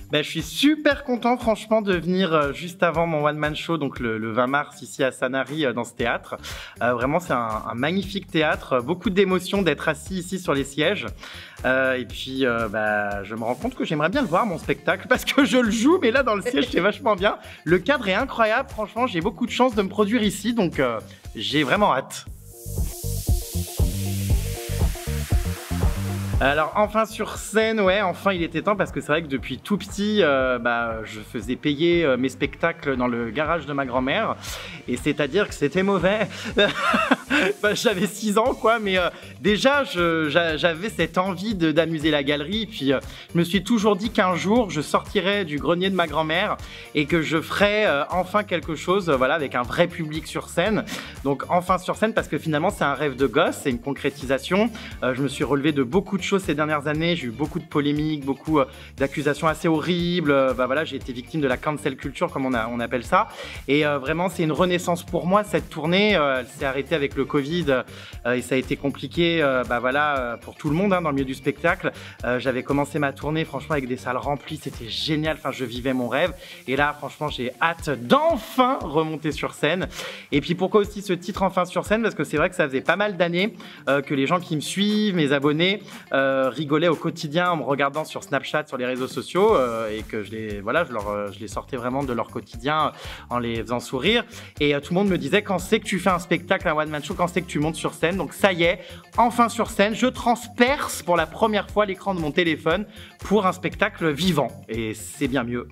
Ben, je suis super content franchement de venir juste avant mon one-man show, donc le 20 mars ici à Sanary dans ce théâtre. Vraiment c'est un magnifique théâtre, beaucoup d'émotions d'être assis ici sur les sièges. Et puis je me rends compte que j'aimerais bien le voir mon spectacle parce que je le joue, mais là dans le siège c'est vachement bien. Le cadre est incroyable, franchement j'ai beaucoup de chance de me produire ici, donc j'ai vraiment hâte. Alors enfin sur scène, ouais, enfin il était temps parce que c'est vrai que depuis tout petit, je faisais payer mes spectacles dans le garage de ma grand-mère et c'est-à-dire que c'était mauvais. J'avais 6 ans quoi, mais déjà j'avais cette envie d'amuser la galerie, puis je me suis toujours dit qu'un jour je sortirais du grenier de ma grand-mère et que je ferais enfin quelque chose voilà, avec un vrai public sur scène. Donc enfin sur scène parce que finalement c'est un rêve de gosse, c'est une concrétisation. Je me suis relevé de beaucoup de choses ces dernières années, j'ai eu beaucoup de polémiques, beaucoup d'accusations assez horribles. Voilà, j'ai été victime de la cancel culture comme on appelle ça, et vraiment c'est une renaissance pour moi cette tournée. Elle s'est arrêtée avec le Covid et ça a été compliqué pour tout le monde dans le milieu du spectacle. J'avais commencé ma tournée franchement avec des salles remplies, c'était génial, enfin je vivais mon rêve et là franchement j'ai hâte d'enfin remonter sur scène. Et puis pourquoi aussi ce titre enfin sur scène, parce que c'est vrai que ça faisait pas mal d'années que les gens qui me suivent, mes abonnés, rigolaient au quotidien en me regardant sur Snapchat, sur les réseaux sociaux, et que je les sortais vraiment de leur quotidien en les faisant sourire. Et tout le monde me disait quand c'est que tu fais un spectacle, un one man show, quand c'est que tu montes sur scène. Donc ça y est, enfin sur scène, je transperce pour la première fois l'écran de mon téléphone pour un spectacle vivant. Et c'est bien mieux.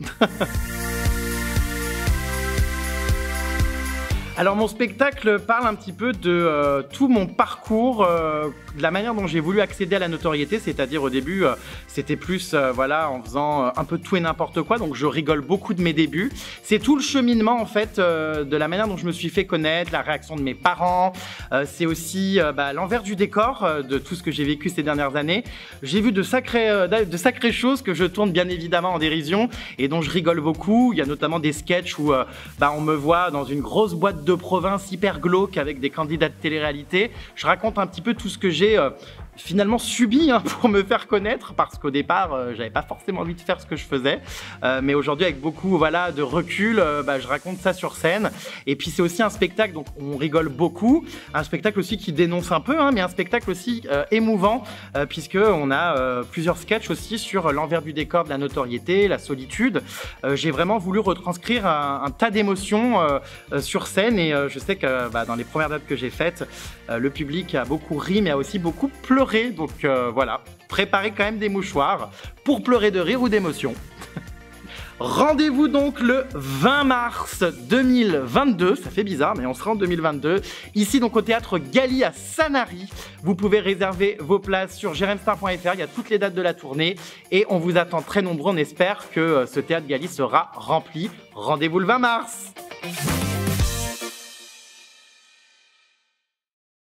Alors mon spectacle parle un petit peu de tout mon parcours, de la manière dont j'ai voulu accéder à la notoriété, c'est-à-dire au début c'était plus en faisant un peu tout et n'importe quoi, donc je rigole beaucoup de mes débuts. C'est tout le cheminement en fait de la manière dont je me suis fait connaître, la réaction de mes parents, c'est aussi l'envers du décor de tout ce que j'ai vécu ces dernières années. J'ai vu de sacrées choses que je tourne bien évidemment en dérision et dont je rigole beaucoup. Il y a notamment des sketchs où on me voit dans une grosse boîte de province hyper glauque avec des candidats de télé-réalité. Je raconte un petit peu tout ce que j'ai finalement subi pour me faire connaître, parce qu'au départ j'avais pas forcément envie de faire ce que je faisais, mais aujourd'hui avec beaucoup de recul, je raconte ça sur scène. Et puis c'est aussi un spectacle, donc on rigole beaucoup, un spectacle aussi qui dénonce un peu, mais un spectacle aussi émouvant, puisque on a plusieurs sketchs aussi sur l'envers du décor de la notoriété, la solitude. J'ai vraiment voulu retranscrire un tas d'émotions sur scène, et je sais que dans les premières dates que j'ai faites, le public a beaucoup ri mais a aussi beaucoup pleuré. Donc voilà, préparez quand même des mouchoirs pour pleurer de rire ou d'émotion. Rendez-vous donc le 20 mars 2022, ça fait bizarre mais on sera en 2022, ici donc au théâtre Galy à Sanary. Vous pouvez réserver vos places sur jeremstar.fr, il y a toutes les dates de la tournée et on vous attend très nombreux, on espère que ce théâtre Galy sera rempli. Rendez-vous le 20 mars.